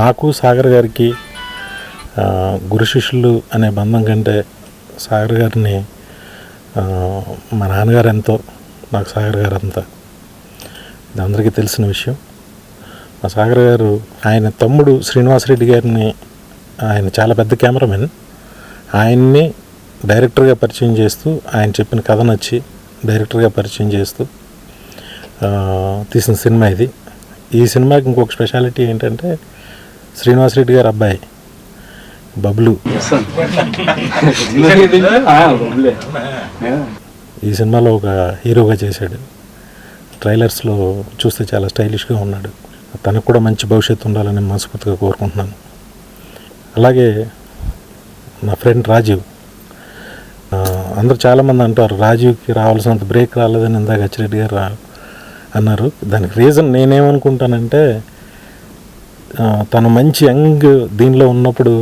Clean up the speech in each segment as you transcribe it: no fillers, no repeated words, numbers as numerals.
నాకు సాగర్ గారికి గురు శిష్యులు అనే బంధం కంటే సాగర్ గారిని మా నాన్నగారు ఎంతో, నాకు సాగర్ గారు అంతా, ఇది అందరికీ తెలిసిన విషయం. మా సాగర్ గారు ఆయన తమ్ముడు శ్రీనివాసరెడ్డి గారిని, ఆయన చాలా పెద్ద కెమెరామెన్, ఆయన్ని డైరెక్టర్గా పరిచయం చేస్తూ, ఆయన చెప్పిన కథ నచ్చి డైరెక్టర్గా పరిచయం చేస్తూ తీసిన సినిమా ఇది. ఈ సినిమాకి ఇంకొక స్పెషాలిటీ ఏంటంటే శ్రీనివాసరెడ్డి గారు అబ్బాయి బబ్లు ఈ సినిమాలో ఒక హీరోగా చేశాడు. ట్రైలర్స్లో చూస్తే చాలా స్టైలిష్గా ఉన్నాడు. తనకు కూడా మంచి భవిష్యత్తు ఉండాలని మనస్ఫూర్తిగా కోరుకుంటున్నాను. అలాగే నా ఫ్రెండ్ రాజీవ్, అందరూ చాలామంది అంటారు రాజీవ్కి రావాల్సినంత బ్రేక్ రాలేదని ఇందాక అచ్చిరెడ్డి గారు అన్నారు. దానికి రీజన్ నేనేమనుకుంటానంటే, తను మంచి యంగ్ దీనిలో ఉన్నప్పుడు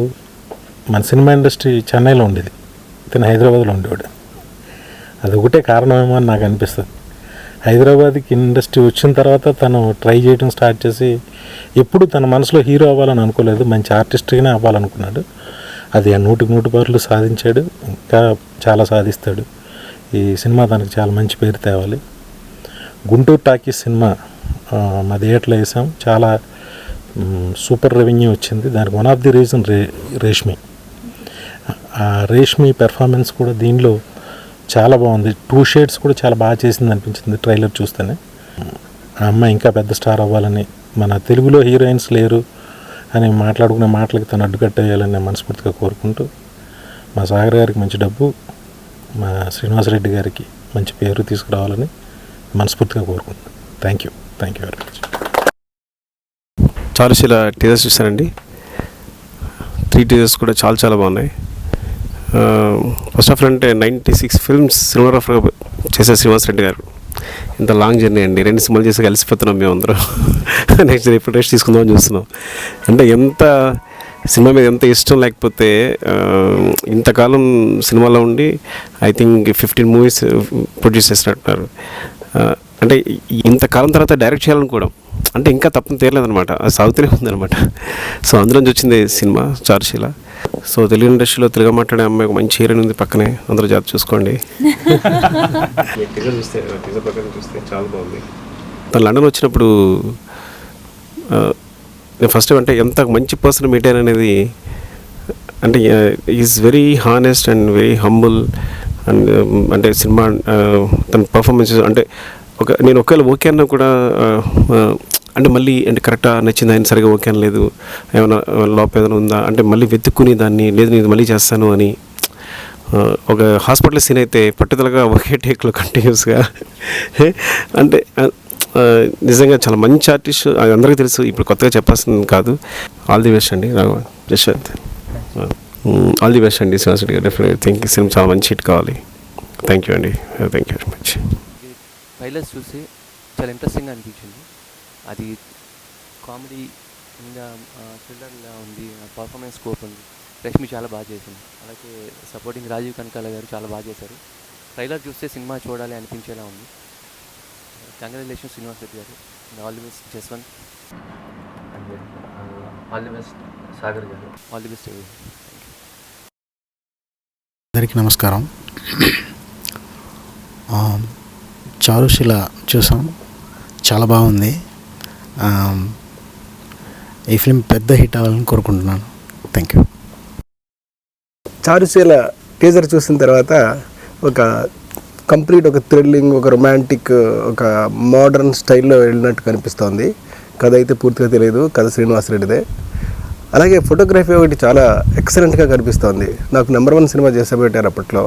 మన సినిమా ఇండస్ట్రీ చెన్నైలో ఉండేది, తను హైదరాబాద్లో ఉండేవాడు. అది ఒకటే కారణమేమో అని నాకు అనిపిస్తుంది. హైదరాబాద్కి ఇండస్ట్రీ వచ్చిన తర్వాత తను ట్రై చేయడం స్టార్ట్ చేసి, ఎప్పుడు తన మనసులో హీరో అవ్వాలని అనుకోలేదు, మంచి ఆర్టిస్ట్గానే అవ్వాలనుకున్నాడు. అది 100% సాధించాడు, ఇంకా చాలా సాధిస్తాడు. ఈ సినిమా తనకు చాలా మంచి పేరు తేవాలి. గుంటూరు టాకీస్ సినిమా మా థియేటర్లో వేసాం, చాలా సూపర్ రెవెన్యూ వచ్చింది. దానికి one of the reason Reshmi. ఆ రేష్మి పెర్ఫార్మెన్స్ కూడా దీనిలో చాలా బాగుంది. 2 షేడ్స్ కూడా చాలా బాగా చేసింది అనిపించింది ట్రైలర్ చూస్తేనే. ఆ అమ్మాయి ఇంకా పెద్ద స్టార్ అవ్వాలని, మన తెలుగులో హీరోయిన్స్ లేరు అని మాట్లాడుకునే మాటలకి తను అడ్డుకట్టేయాలని నేను మనస్ఫూర్తిగా కోరుకుంటూ, మా సాగర్ గారికి మంచి డబ్బు, మా శ్రీనివాసరెడ్డి గారికి మంచి పేరు తీసుకురావాలని మనస్ఫూర్తిగా కోరుకుంటున్నాను. Thank you very much. Charusheela teasers చూశానండి. 3 టీజర్స్ కూడా చాలా బాగున్నాయి. ఫస్ట్ ఆఫ్ ఆల్ అంటే 96 ఫిల్మ్స్ సినిమాగ్రాఫర్గా చేసే శ్రీనివాసరెడ్డి గారు, ఇంత లాంగ్ జర్నీ అండి. 2 సినిమాలు చేసి కలిసిపోతున్నాం మేము అందరం. నెక్స్ట్ ఎప్పుడు రెస్ట్ తీసుకుందామని చూస్తున్నాం. అంటే ఎంత సినిమా మీద ఎంత ఇష్టం లేకపోతే ఇంతకాలం సినిమాలో ఉండి ఐ థింక్ 15 మూవీస్ ప్రొడ్యూస్ చేసినట్టున్నారు. అంటే ఇంతకాలం తర్వాత డైరెక్ట్ చేయాలనుకోవడం అంటే ఇంకా తప్పని తీరలేదనమాట, అది సాగుతూనే ఉందనమాట. సో అందులోంచి వచ్చింది సినిమా చారుశీల. సో తెలుగు ఇండస్ట్రీలో తెలుగు మాట్లాడే అమ్మాయి ఒక మంచి హీరోయిన్ ఉంది పక్కనే, అందరూ జాగ్రత్త చూసుకోండి. చూస్తే చాలా బాగుంది. తను లండన్ వచ్చినప్పుడు నేను ఫస్ట్ అంటే ఎంత మంచి పర్సన్ మీట్ అయిన అనేది, అంటే is very honest and very humble. And అంటే సినిమా తన పర్ఫార్మెన్సెస్ అంటే నేను ఒకవేళ ఓకే అన్నా కూడా అంటే మళ్ళీ అంటే కరెక్ట్గా నచ్చింది, ఆయన సరిగా ఓకే అనలేదు, ఏమైనా లోపం ఏదైనా ఉందా అంటే మళ్ళీ వెతుక్కుని దాన్ని, లేదు నేను మళ్ళీ చేస్తాను అని. ఒక హాస్పిటల్ సీన్ అయితే పట్టుదలగా ఒకే టేక్లో కంటిన్యూస్గా అంటే నిజంగా చాలా మంచి ఆర్టిస్ట్, అది అందరికీ తెలుసు, ఇప్పుడు కొత్తగా చెప్పాల్సింది కాదు. ఆల్ ది బెస్ట్ అండి Raghavan, Jaswanth. All the best అండి శ్రీనివాసరెడ్డి గారు. డెఫినెట్లీ థింక్ సినిమా చాలా మంచి హిట్ కావాలి. థ్యాంక్ యూ అండి, thank you very much. Trailers చూసి చాలా ఇంట్రెస్టింగ్గా అనిపించింది. అది కామెడీ ఇంకా థ్రిల్లర్లా ఉంది, పర్ఫార్మెన్స్ స్కోప్ ఉంది. రష్మి చాలా బాగా చేసింది. అలాగే సపోర్టింగ్ రాజీవ్ కనకాల గారు చాలా బాగా చేశారు. ట్రైలర్ చూస్తే సినిమా చూడాలి అనిపించేలా ఉంది. కంగ్రాచులేషన్స్ శ్రీనివాసరెడ్డి గారు. All the best Jaswanth. All the best Sagar గారు. All the best. అందరికీ నమస్కారం. చారుశీల చూసాం, చాలా బాగుంది. ఈ ఫిల్మ్ పెద్ద హిట్ అవ్వాలని కోరుకుంటున్నాను. Thank you. చారుశీల టీజర్ చూసిన తర్వాత ఒక కంప్లీట్ ఒక థ్రిల్లింగ్, ఒక రొమాంటిక్, ఒక మోడర్న్ స్టైల్లో వెళ్ళినట్టు కనిపిస్తోంది. కథ అయితే పూర్తిగా తెలియదు, కథ శ్రీనివాసరెడ్డిదే. అలాగే ఫోటోగ్రఫీ ఒకటి చాలా ఎక్సలెంట్గా కనిపిస్తోంది. నాకు నెంబర్ 1 సినిమా చేసే పెట్టారు అప్పట్లో,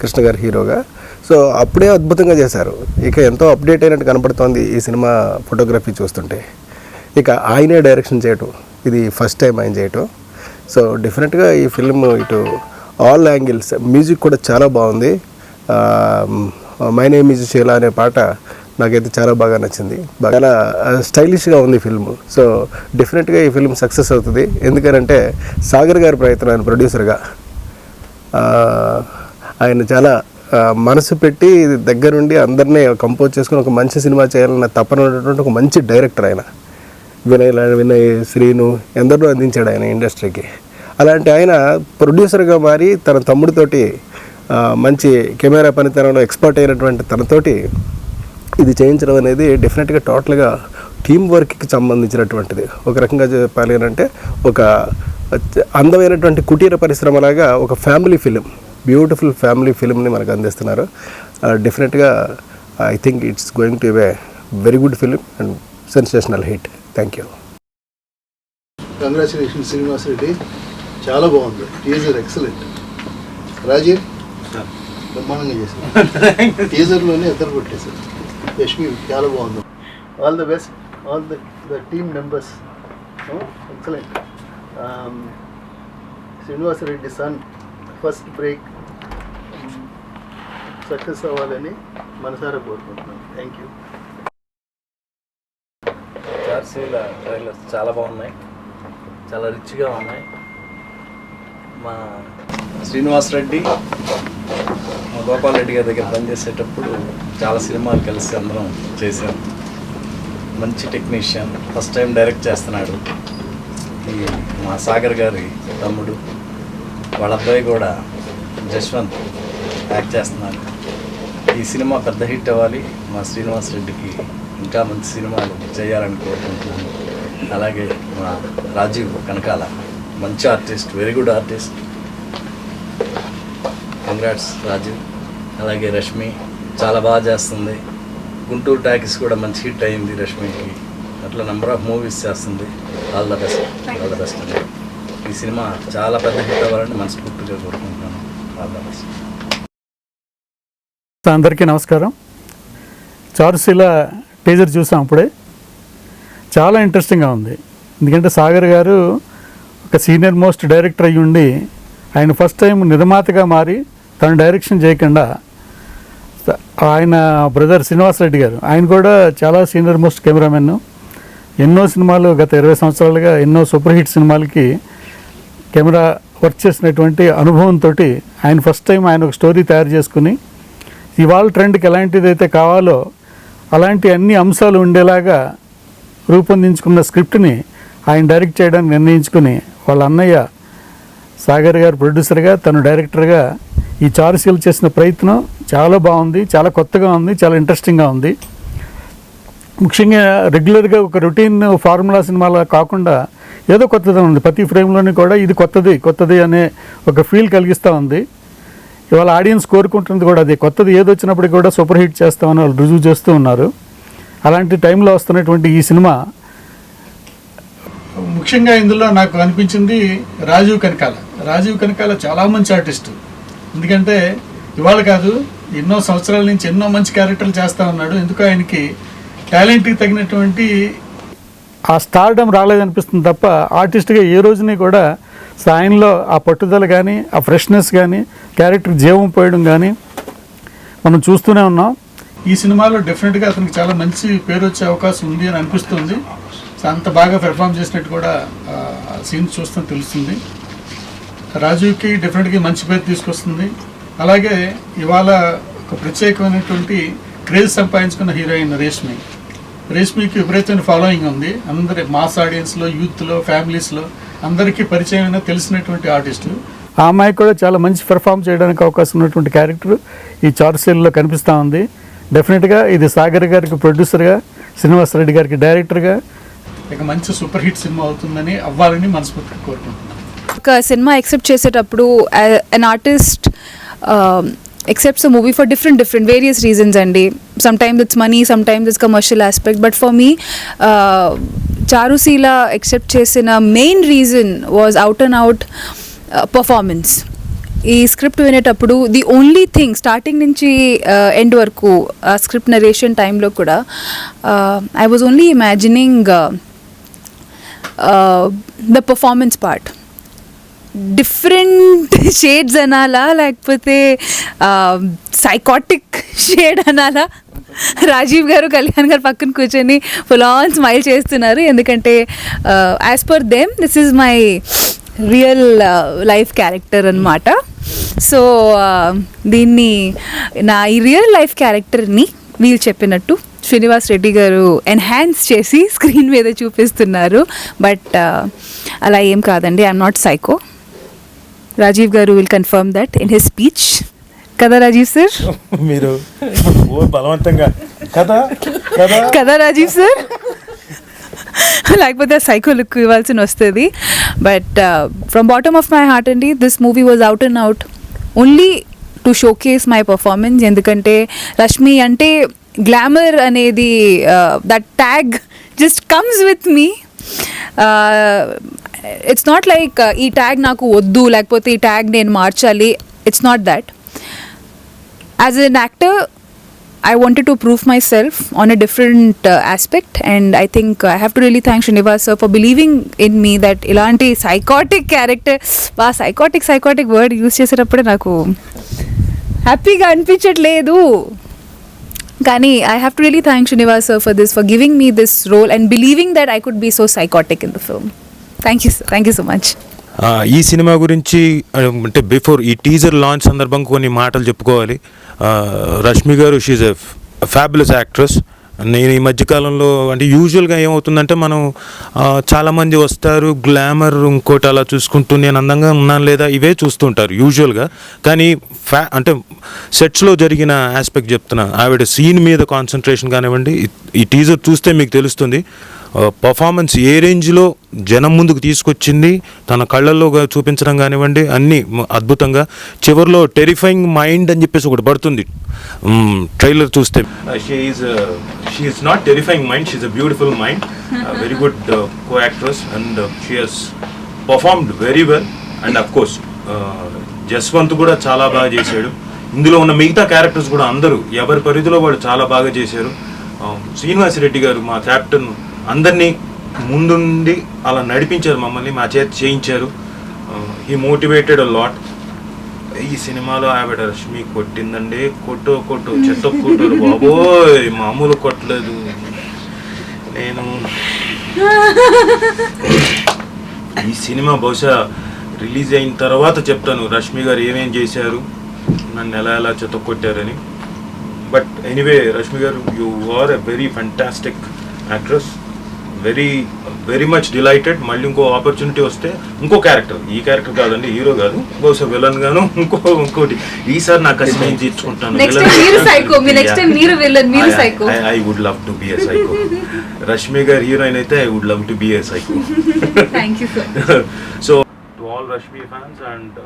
కృష్ణ గారు హీరోగా. సో అప్పుడే అద్భుతంగా చేశారు. ఇక ఎంతో అప్డేట్ అయినట్టు కనపడుతోంది ఈ సినిమా ఫోటోగ్రఫీ చూస్తుంటే. ఇక ఆయనే డైరెక్షన్ చేయటం, ఇది ఫస్ట్ టైం ఆయన చేయటం. సో డెఫినెట్గా ఈ ఫిల్మ్ ఇటు ఆల్ యాంగిల్స్, మ్యూజిక్ కూడా చాలా బాగుంది. మై నేమ్ ఈజ్ షీలా అనే పాట నాకైతే చాలా బాగా నచ్చింది. చాలా స్టైలిష్గా ఉంది ఫిల్మ్. సో డెఫినెట్గా ఈ ఫిల్మ్ సక్సెస్ అవుతుంది. ఎందుకంటే సాగర్ గారి ప్రయత్నం, ఆయన ప్రొడ్యూసర్గా ఆయన చాలా మనసు పెట్టి దగ్గరుండి అందరినీ కంపోజ్ చేసుకుని ఒక మంచి సినిమా చేయాలన్న తపన ఉన్నటువంటి ఒక మంచి డైరెక్టర్ ఆయన. వినయ్, శ్రీను ఎందరో అందించాడు ఆయన ఇండస్ట్రీకి. అలాంటి ఆయన ప్రొడ్యూసర్గా మారి తన తమ్ముడితోటి మంచి కెమెరా పనితనంలో ఎక్స్పర్ట్ అయినటువంటి తనతోటి ఇది చేయించడం అనేది డెఫినెట్గా టోటల్గా టీం వర్క్కి సంబంధించినటువంటిది. ఒక రకంగా చెప్పాలి అంటే ఒక అందమైనటువంటి కుటీర పరిశ్రమలాగా ఒక ఫ్యామిలీ ఫిలిం, బ్యూటిఫుల్ ఫ్యామిలీ ఫిలింని మనకు అందిస్తున్నారు. డెఫినెట్గా I think it's going to a very good film and sensational hit. Thank you. Congratulation Srinivas Reddy, చాలా బాగుంది. Teaser excellent. రాజీవ్ బ్రహ్మాండంగా చేశారు. టీజర్లోనే ఇద్దరు కొట్టేశారు. యష్మి చాలా బాగుంది. All the best all the team members, excellent. Srinivas Reddy son first break success అవ్వాలని మనసారా కోరుకుంటున్నాను. Thank you. చార్సీల ట్రైలర్స్ చాలా బాగున్నాయి, చాలా రిచ్గా ఉన్నాయి. మా శ్రీనివాస్ రెడ్డి, మా గోపాల్ రెడ్డి గారి దగ్గర పనిచేసేటప్పుడు చాలా సినిమాలు కలిసి అందరం చేసాం. మంచి టెక్నీషియన్, ఫస్ట్ టైం డైరెక్ట్ చేస్తున్నాడు. ఈ మా సాగర్ గారి తమ్ముడు, వాళ్ళ అబ్బాయి కూడా జశ్వంత్ యాక్ట్ చేస్తున్నాడు. ఈ సినిమా పెద్ద హిట్ అవ్వాలి, మా శ్రీనివాస్ రెడ్డికి ఇంకా మంచి సినిమాలు చేయాలని కోరుకుంటున్నాను. అలాగే మా రాజీవ్ కనకాల మంచి artist, very good artist. Congrats Rajeev. అలాగే రష్మి చాలా బాగా చేస్తుంది. గుంటూరు టాకీస్ కూడా మంచి హిట్ అయింది రష్మికి. అట్లా నెంబర్ ఆఫ్ మూవీస్ చేస్తుంది. All the best, all the best అండి. ఈ సినిమా చాలా పెద్ద హిట్ అవ్వాలని మనస్ఫూర్తిగా కోరుకుంటున్నాను. All the best. అందరికీ నమస్కారం. చారుశీల టీజర్ చూసాం అప్పుడే. చాలా ఇంట్రెస్టింగ్గా ఉంది. ఎందుకంటే సాగర్ గారు ఒక సీనియర్ మోస్ట్ డైరెక్టర్ అయ్యి ఉండి ఆయన ఫస్ట్ టైం నిర్మాతగా మారి తను డైరెక్షన్ చేయకుండా ఆయన బ్రదర్ శ్రీనివాస్ రెడ్డి గారు, ఆయన కూడా చాలా సీనియర్ మోస్ట్ కెమెరామెన్, ఎన్నో సినిమాలు గత 20 సంవత్సరాలుగా ఎన్నో సూపర్ హిట్ సినిమాలకి కెమెరా వర్క్ చేసినటువంటి అనుభవంతో ఆయన ఫస్ట్ టైం ఆయన ఒక స్టోరీ తయారు చేసుకుని ఇవాళ ట్రెండ్కి ఎలాంటిదైతే కావాలో అలాంటి అన్ని అంశాలు ఉండేలాగా రూపొందించుకున్న స్క్రిప్ట్ని ఆయన డైరెక్ట్ చేయడానికి నిర్ణయించుకుని వాళ్ళ అన్నయ్య సాగర్ గారు ప్రొడ్యూసర్గా, తను డైరెక్టర్గా ఈ చారుశీల చేసిన ప్రయత్నం చాలా బాగుంది, చాలా కొత్తగా ఉంది, చాలా ఇంట్రెస్టింగ్గా ఉంది. ముఖ్యంగా రెగ్యులర్గా ఒక రొటీన్ ఫార్ములా సినిమాలా కాకుండా ఏదో కొత్తగా ఉంది. ప్రతి ఫ్రేమ్లోని కూడా ఇది కొత్తది అనే ఒక ఫీల్ కలిగిస్తూ ఉంది. ఇవాళ ఆడియన్స్ కోరుకుంటున్నది కూడా అదే, కొత్తది ఏది వచ్చినప్పటికీ కూడా సూపర్ హిట్ చేస్తామని వాళ్ళు రుజువు చేస్తూ ఉన్నారు. అలాంటి టైంలో వస్తున్నటువంటి ఈ సినిమా ముఖ్యంగా ఇందులో నాకు అనిపించింది రాజీవ్ కనకాల చాలా మంచి ఆర్టిస్టు. ఎందుకంటే ఇవాళ కాదు, ఎన్నో సంవత్సరాల నుంచి ఎన్నో మంచి క్యారెక్టర్లు చేస్తూ ఉన్నాడు. ఎందుకో ఆయనకి టాలెంట్కి తగినటువంటి ఆ స్టార్డమ్ రాలేదనిపిస్తుంది తప్ప ఆర్టిస్ట్గా ఏ రోజుని కూడా ఆయనలో ఆ పట్టుదల కానీ, ఆ ఫ్రెష్నెస్ కానీ, క్యారెక్టర్ జీవం పోయడం కానీ మనం చూస్తూనే ఉన్నాం. ఈ సినిమాలో డెఫినెట్గా అతనికి చాలా మంచి పేరు వచ్చే అవకాశం ఉంది అని అనిపిస్తుంది. అంత బాగా పెర్ఫామ్ చేసినట్టు కూడా సీన్స్ చూస్తూ తెలుస్తుంది. రాజీవ్కి డెఫినెట్గా మంచి పేరు తీసుకొస్తుంది. అలాగే ఇవాళ ఒక ప్రత్యేకమైనటువంటి క్రేజ్ సంపాదించుకున్న హీరోయిన్ రేష్మికి విపరీతమైన ఫాలోయింగ్ ఉంది. అందరి మాస్ ఆడియన్స్లో, యూత్లో, ఫ్యామిలీస్లో అందరికీ పరిచయమైన తెలిసినటువంటి ఆర్టిస్టు. ఆ అమ్మాయికి కూడా చాలా మంచి పెర్ఫామ్ చేయడానికి అవకాశం ఉన్నటువంటి క్యారెక్టర్ ఈ చారుశీలలో కనిపిస్తూ ఉంది. డెఫినెట్గా ఇది సాగర్ గారికి ప్రొడ్యూసర్గా, శ్రీనివాస్ రెడ్డి గారికి డైరెక్టర్గా ఇక మంచి సూపర్ హిట్ సినిమా అవుతుందని అవ్వాలని మనస్ఫూర్తిగా కోరుకుంటున్నాను. ఒక సినిమా యాక్సెప్ట్ చేసేటప్పుడు an artist accepts a movie for different various reasons అండి. sometimes it's money, sometimes it's commercial aspect, but for me Charusheela accept చేసిన main reason was out and out performance. ఈ script వినేటప్పుడు ది ఓన్లీ థింగ్ స్టార్టింగ్ నుంచి end వరకు ఆ script narration టైంలో కూడా I was only imagining the performance part. Different shades అనాలా లేకపోతే సైకాటిక్ షేడ్ అనాలా, రాజీవ్ గారు కళ్యాణ్ గారు పక్కన కూర్చొని ఫుల్ ఆన్ స్మైల్ చేస్తున్నారు. ఎందుకంటే as per them this is my real life character అన్నమాట. సో దీన్ని నా ఈ రియల్ లైఫ్ క్యారెక్టర్ని వీళ్ళు చెప్పినట్టు శ్రీనివాస్ రెడ్డి గారు ఎన్హాన్స్ చేసి స్క్రీన్ మీద చూపిస్తున్నారు. బట్ అలా ఏం కాదండి, ఐఎమ్ నాట్ సైకో. రాజీవ్ గారు will confirm that in his speech. కదా రాజీవ్ సార్? మీరు బలవంతంగా కదా కదా కదా రాజీవ్ సార్? లేకపోతే సైకో లుక్ ఇవ్వాల్సి వస్తుంది. But from bottom of my heart అండి, this movie was out and out only to showcase my performance. ఎందుకంటే రష్మి అంటే గ్లామర్ అనేది that tag just comes with me. It's not like ఈ ట్యాగ్ నాకు వద్దు, లేకపోతే ఈ ట్యాగ్ నేను మార్చాలి. It's not that. As an actor I wanted to prove myself on a different aspect, and I think I have to really thank Srinivas sir for believing in me that ilanti psychotic character, psychotic word use చేసేటప్పుడు నాకు హ్యాపీగా అనిపించట్లేదు. కానీ I have to really thank Srinivas sir for this, for giving me this role and believing that I could be so psychotic in the film. Thank you sir. Thank you so much. ఈ cinema గురించి అంటే before ఈ teaser launch సందర్భంగా కొన్ని మాటలు చెప్పుకోవాలి. రష్మి గారు she's a fabulous actress. నేను ఈ మధ్యకాలంలో అంటే యూజువల్గా ఏమవుతుందంటే మనం చాలామంది వస్తారు గ్లామర్ ఇంకోటి అలా చూసుకుంటూ నేను అందంగా ఉన్నాను లేదా ఇవే చూస్తుంటారు యూజువల్గా. కానీ అంటే సెట్స్లో జరిగిన ఆస్పెక్ట్ చెప్తున్నా. ఆవిడ సీన్ మీద కాన్సన్ట్రేషన్ కానివ్వండి, ఈ టీజర్ చూస్తే మీకు తెలుస్తుంది పర్ఫార్మెన్స్ ఏ రేంజ్లో జనం ముందుకు తీసుకొచ్చింది, తన కళ్ళల్లో చూపించడం కానివ్వండి అన్నీ అద్భుతంగా. చివరిలో టెరిఫైయింగ్ మైండ్ అని చెప్పేసి ఒకటి పడుతుంది ట్రైలర్ చూస్తే. She is not terrifying mind, she is a beautiful mind. Very good co actress and she has performed very well. And of course Jaswanth కూడా చాలా బాగా చేశాడు. ఇందులో ఉన్న మిగతా క్యారెక్టర్స్ కూడా అందరూ ఎవరి పరిధిలో వాళ్ళు చాలా బాగా చేశారు. శ్రీనివాస్ రెడ్డి గారు మా కెప్టెన్ అందరినీ ముందుండి అలా నడిపించారు, మమ్మల్ని మా చేతి చేయించారు. He motivated a lot. ఈ సినిమాలో ఆవిడ రష్మి కొట్టిందండి, కొట్టు చెత్త కొట్టారు బాబోయ్, మామూలు కొట్టలేదు. నేను ఈ సినిమా బహుశా రిలీజ్ అయిన తర్వాత చెప్తాను రష్మి గారు ఏమేం చేశారు, నన్ను ఎలా చెత్త కొట్టారని. But anyway Rashmi garu, you are a very fantastic actress. Very much delighted. మళ్ళీ ఇంకో ఆపర్చునిటీ వస్తే ఇంకో క్యారెక్టర్, ఈ క్యారెక్టర్ కాదండి, హీరో కాదు, బహుశా విలన్ గాను ఇంకోటి ఈసారి నాకు కసి నేను తీర్చుకుంటాను. I would love to be a psycho. Rashmi గారు హీరోయిన్ అయితే I would love to be a psycho. So to all Rashmi fans and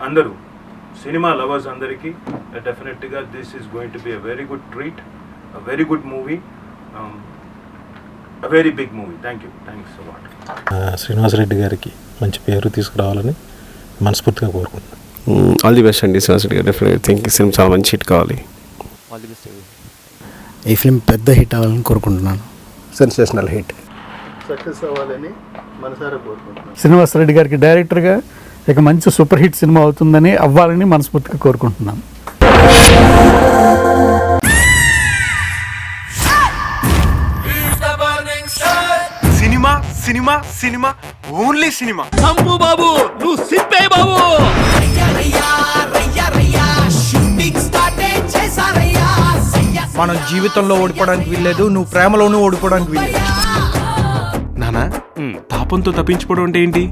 అందరూ సినిమా లవర్స్ అందరికీ definitely this is going to be a very good treat, uh very good movie, a very big movie. Thank you. Thanks a lot. Srinivas Reddy గారికి మంచి పేరు తీసుకురావాలని మనస్ఫూర్తిగా కోరుకుంటున్నాను. All the best అండి శ్రీనివాస్ రెడ్డి గారు. డెఫినెట్లీ థింక్ ఈ సినిమా చాలా మంచి హిట్ కావాలి. All the best. ఈ ఫిల్మ్ పెద్ద హిట్ అవ్వాలని కోరుకుంటున్నాను. సెన్సేషనల్ హిట్ సక్సెస్ అవ్వాలని మనసారా కోరుకుంటున్నాను. శ్రీనివాస్ రెడ్డి గారికి డైరెక్టర్గా ఇక మంచి సూపర్ హిట్ సినిమా అవుతుందని అవ్వాలని మనస్ఫూర్తిగా కోరుకుంటున్నాను. Cinema only cinema. సంపు బాబు నువ్వు సిప్పే బాబు. మనం జీవితంలో ఓడిపోవడానికి వీల్లేదు, నువ్వు ప్రేమలోనూ ఓడిపోవడానికి వీల్లేదు. నానా పాపంతో తప్పించుకోవడం అంటే ఏంటి?